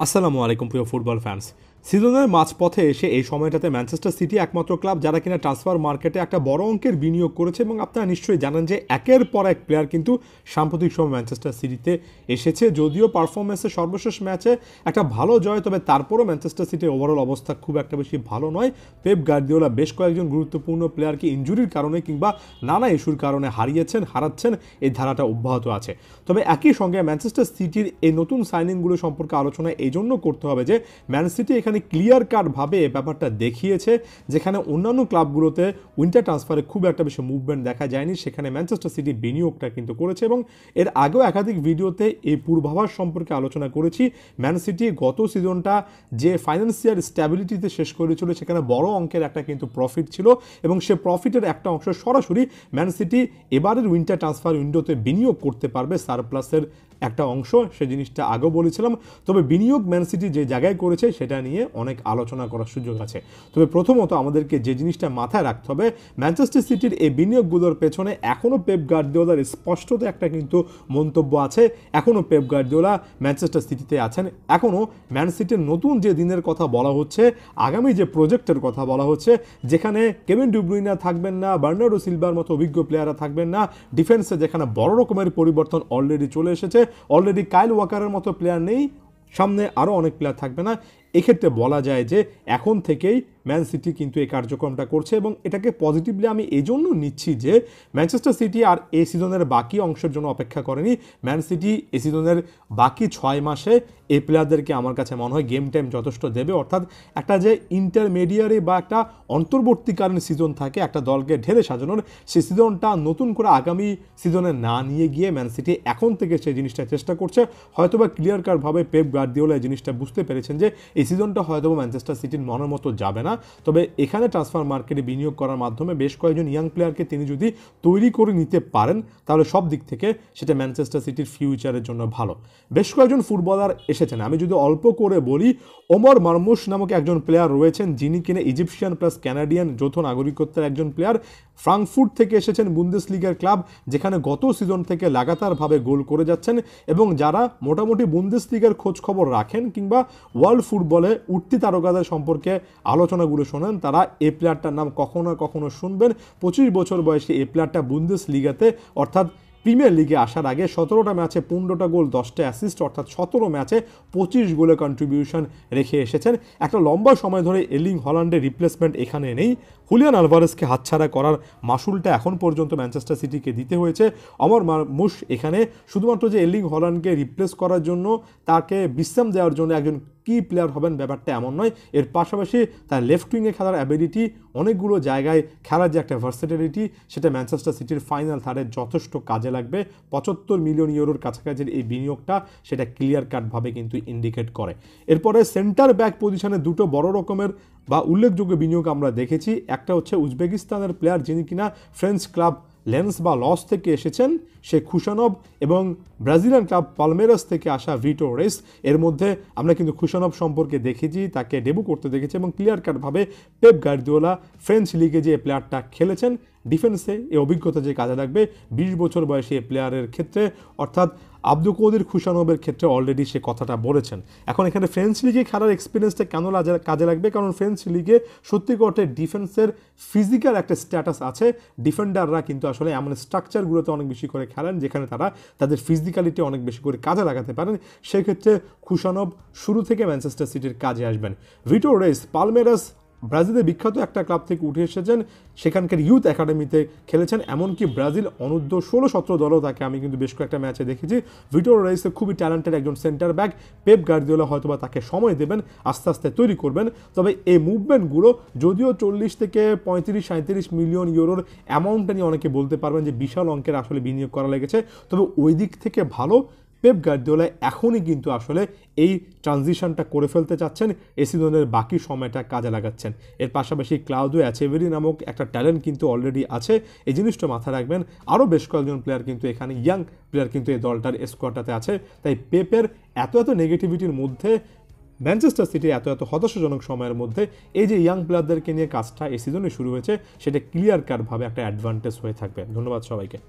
আসসালামু আলাইকুম প্রিয় ফুটবল ফ্যান্স। সিজনের মাঝপথে এসে এই সময়টাতে ম্যানচেস্টার সিটি একমাত্র ক্লাব যারা কিনা ট্রান্সফার মার্কেটে একটা বড় অঙ্কের বিনিয়োগ করেছে এবং আপনারা নিশ্চয়ই জানেন যে একের পর এক প্লেয়ার কিন্তু সাম্প্রতিক সময় ম্যানচেস্টার সিটিতে এসেছে। যদিও পারফরমেন্সে সর্বশেষ ম্যাচে একটা ভালো জয়, তবে তারপরও ম্যানচেস্টার সিটির ওভারঅল অবস্থা খুব একটা বেশি ভালো নয়। পেপ গার্দিওলা বেশ কয়েকজন গুরুত্বপূর্ণ প্লেয়ারকে ইনজুরির কারণে কিংবা নানা ইস্যুর কারণে হারাচ্ছেন, এই ধারাটা অব্যাহত আছে। তবে একই সঙ্গে ম্যানচেস্টার সিটির এই নতুন সাইনিংগুলো সম্পর্কে আলোচনা এই জন্য করতে হবে যে ম্যান সিটি এখানে ক্লিয়ার কাটভাবে ব্যাপারটা দেখিয়েছে, যেখানে অন্যান্য ক্লাবগুলোতে উইন্টার ট্রান্সফারে খুব একটা বেশি মুভমেন্ট দেখা যায়নি, সেখানে ম্যানচেস্টার সিটি বিনিয়োগটা কিন্তু করেছে। এবং এর আগেও একাধিক ভিডিওতে এই পূর্বাভাস সম্পর্কে আলোচনা করেছি। ম্যান সিটি গত সিজনটা যে ফাইন্যান্সিয়াল স্ট্যাবিলিটিতে শেষ করেছিল, সেখানে বড় অঙ্কের একটা কিন্তু প্রফিট ছিল এবং সে প্রফিটের একটা অংশ সরাসরি ম্যান সিটি এবারের উইন্টার ট্রান্সফার উইন্ডোতে বিনিয়োগ করতে পারবে, সারপ্লাসের একটা অংশ, সে জিনিসটা আগেও বলেছিলাম। তবে বিনিয়োগ ম্যান সিটি যে জায়গায় করেছে সেটা নিয়ে অনেক আলোচনা করার সুযোগ আছে। তবে প্রথমত আমাদেরকে যে জিনিসটা মাথায় রাখতে হবে, ম্যানচেস্টার সিটির এই বিনিয়োগগুলোর পেছনে এখনও পেপ গার্দিওলার স্পষ্টত একটা কিন্তু মন্তব্য আছে। এখনও পেপ গার্দিওলা ম্যানচেস্টার সিটিতে আছেন, এখনও ম্যান সিটির নতুন যে দিনের কথা বলা হচ্ছে, আগামী যে প্রজেক্টের কথা বলা হচ্ছে, যেখানে কেভিন ডি ব্রুইনা থাকবেন না, বার্নার্ডো সিলভার মতো অভিজ্ঞ প্লেয়াররা থাকবেন না, ডিফেন্সে যেখানে বড় রকমের পরিবর্তন অলরেডি চলে এসেছে, অলরেডি কাইল ওয়াকারের মতো প্লেয়ার নেই, সামনে আরও অনেক প্লেয়ার থাকবে না। এক্ষেত্রে বলা যায় যে এখন থেকেই ম্যান সিটি কিন্তু এই কার্যক্রমটা করছে এবং এটাকে পজিটিভলি আমি এই জন্য নিচ্ছি যে ম্যানচেস্টার সিটি আর এই সিজনের বাকি অংশের জন্য অপেক্ষা করেনি। ম্যান সিটি এই সিজনের বাকি 6 মাসে এই প্লেয়ারদেরকে আমার কাছে মনে হয় গেম টাইম যথেষ্ট দেবে। অর্থাৎ একটা যে ইন্টারমিডিয়ারি বা একটা অন্তর্বর্তীকালীন সিজন থাকে একটা দলকে ঢেলে সাজানোর, সেই সিজনটা নতুন করে আগামী সিজনে না নিয়ে গিয়ে ম্যান সিটি এখন থেকে সেই জিনিসটা চেষ্টা করছে। হয়তোবা ক্লিয়ার কাটভাবে পেপ গার্দিওলা এই জিনিসটা বুঝতে পেরেছেন যে এই সিজনটা হয়তো ম্যানচেস্টার সিটির মনের মতো যাবে না, তবে এখানে ট্রান্সফার মার্কেটে বিনিয়োগ করার মাধ্যমে বেশ কয়েকজন ইয়াং প্লেয়ারকে তিনি যদি তৈরি করে নিতে পারেন, তাহলে সব দিক থেকে সেটা ম্যানচেস্টার সিটির ফিউচারের জন্য ভালো। বেশ কয়েকজন ফুটবলার এসেছেন, আমি যদি অল্প করে বলি, ওমর মারমুশ নামক একজন প্লেয়ার রয়েছেন, যিনি কিনা ইজিপশিয়ান প্লাস ক্যানাডিয়ান যৌথ নাগরিকত্বের একজন প্লেয়ার। ফ্রাঙ্কফুর্ট থেকে এসেছেন, বুন্দেসলিগার ক্লাব, যেখানে গত সিজন থেকে লাগাতারভাবে গোল করে যাচ্ছেন এবং যারা মোটামুটি বুন্দেসলিগার খোঁজ খবর রাখেন কিংবা ওয়ার্ল্ড ফুটবলে উঠতি তারকাদের সম্পর্কে আলোচনাগুলো শোনেন, তারা এই প্লেয়ারটার নাম কখনো না কখনো শুনবেন। 25 বছর বয়সে এই প্লেয়ারটা বুন্দেসলিগাতে অর্থাৎ প্রিমিয়ার লিগে আসার আগে 17টা ম্যাচে 15টা গোল 10টা অ্যাসিস্ট, অর্থাৎ 17 ম্যাচে 25 গোলে কন্ট্রিবিউশন রেখে এসেছেন। একটা লম্বা সময় ধরে এর্লিং হল্যান্ডের রিপ্লেসমেন্ট এখানে নেই। হুলিয়ান আলভারেজকে হাতছাড়া করার মাসুলটা এখন পর্যন্ত ম্যানচেস্টার সিটিকে দিতে হয়েছে। ওমর মারমুশ এখানে শুধুমাত্র যে এর্লিং হল্যান্ডকে রিপ্লেস করার জন্য, তাকে বিশ্রাম দেওয়ার জন্য একজন কি প্লেয়ার হবেন ব্যাপারটা এমন নয়। এর পাশাপাশি তার লেফট উইংয়ে খেলার অ্যাবিলিটি, অনেকগুলো জায়গায় খেলার যে একটা ভার্সেটিলিটি, সেটা ম্যানচেস্টার সিটির ফাইনাল থার্ডে যথেষ্ট কাজে লাগবে। 75 মিলিয়ন ইউরোর কাছাকাছির এই বিনিয়োগটা সেটা ক্লিয়ার কাটভাবে কিন্তু ইন্ডিকেট করে। এরপরে সেন্টার ব্যাক পজিশনে দুটো বড় রকমের বা উল্লেখযোগ্য বিনিয়োগ আমরা দেখেছি। একটা হচ্ছে উজবেকিস্তানের প্লেয়ার, যিনি কিনা ফ্রেঞ্চ ক্লাব লেন্স বা লস থেকে এসেছেন, সে খুশানভ, এবং ব্রাজিলিয়ান ক্লাব পালমেরাস থেকে আসা ভিটো রেস। এর মধ্যে আমরা কিন্তু খুশানভ সম্পর্কে দেখেছি, তাকে ডেবু করতে দেখেছি এবং ক্লিয়ার কাটভাবে পেপ গার্দিওলা ফ্রেঞ্চ লিগে যে প্লেয়ারটা খেলেছেন ডিফেন্সে, এই অভিজ্ঞতা যে কাজে লাগবে 20 বছর বয়সী এই প্লেয়ারের ক্ষেত্রে, অর্থাৎ আব্দুল কদির খুশানভের ক্ষেত্রে অলরেডি সে কথাটা বলেছেন। এখন এখানে ফ্রেঞ্চ লিগে খেলার এক্সপিরিয়েন্সটা কেন কাজে লাগবে, কারণ ফ্রেঞ্চ লিগে সত্যি অর্থে ডিফেন্সের ফিজিক্যাল একটা স্ট্যাটাস আছে। ডিফেন্ডাররা কিন্তু আসলে এমন স্ট্রাকচারগুলোতে অনেক বেশি করে খেলেন যেখানে তারা তাদের ফিজিক্যালিটি অনেক বেশি করে কাজে লাগাতে পারেন। সেক্ষেত্রে খুশানভ শুরু থেকে ম্যানচেস্টার সিটির কাজে আসবেন। ভিটো রেস পালমেরাস ব্রাজিলের বিখ্যাত একটা ক্লাব থেকে উঠে এসেছেন, সেখানকার ইউথ একাডেমিতে খেলেছেন, এমনকি ব্রাজিল অনূর্ধ্ব 16-17 দলও তাকে আমি কিন্তু বেশ কয়েকটা ম্যাচে দেখেছি। ভিটোর রেসে খুবই ট্যালেন্টেড একজন সেন্টার ব্যাক। পেপ গার্দিওলা হয়তোবা তাকে সময় দেবেন, আস্তে আস্তে তৈরি করবেন। তবে এই মুভমেন্টগুলো যদিও 40 থেকে 35-37 মিলিয়ন ইউরোর অ্যামাউন্টটা নিয়ে অনেকে বলতে পারবেন যে বিশাল অঙ্কের আসলে বিনিয়োগ করা লেগেছে, তবে ওই দিক থেকে ভালো পেপ গার্দিওলা এখনই কিন্তু আসলে এই ট্রানজিশনটা করে ফেলতে চাচ্ছেন, এই সিজনের বাকি সময়টা কাজে লাগাচ্ছেন। এর পাশাপাশি ক্লাউদিও অ্যাচেভেরি নামক একটা ট্যালেন্ট কিন্তু অলরেডি আছে, এই জিনিসটা মাথায় রাখবেন। আরও বেশ কয়েকজন প্লেয়ার কিন্তু এখানে ইয়াং প্লেয়ার কিন্তু এই দলটার স্কোয়াডটাতে আছে। তাই পেপের এত নেগেটিভিটির মধ্যে, ম্যানচেস্টার সিটি এত হতাশাজনক সময়ের মধ্যে এই যে ইয়াং প্লেয়ারদেরকে নিয়ে কাজটা এই সিজনে শুরু হয়েছে, সেটা ক্লিয়ার কাটভাবে একটা অ্যাডভান্টেজ হয়ে থাকবে। ধন্যবাদ সবাইকে।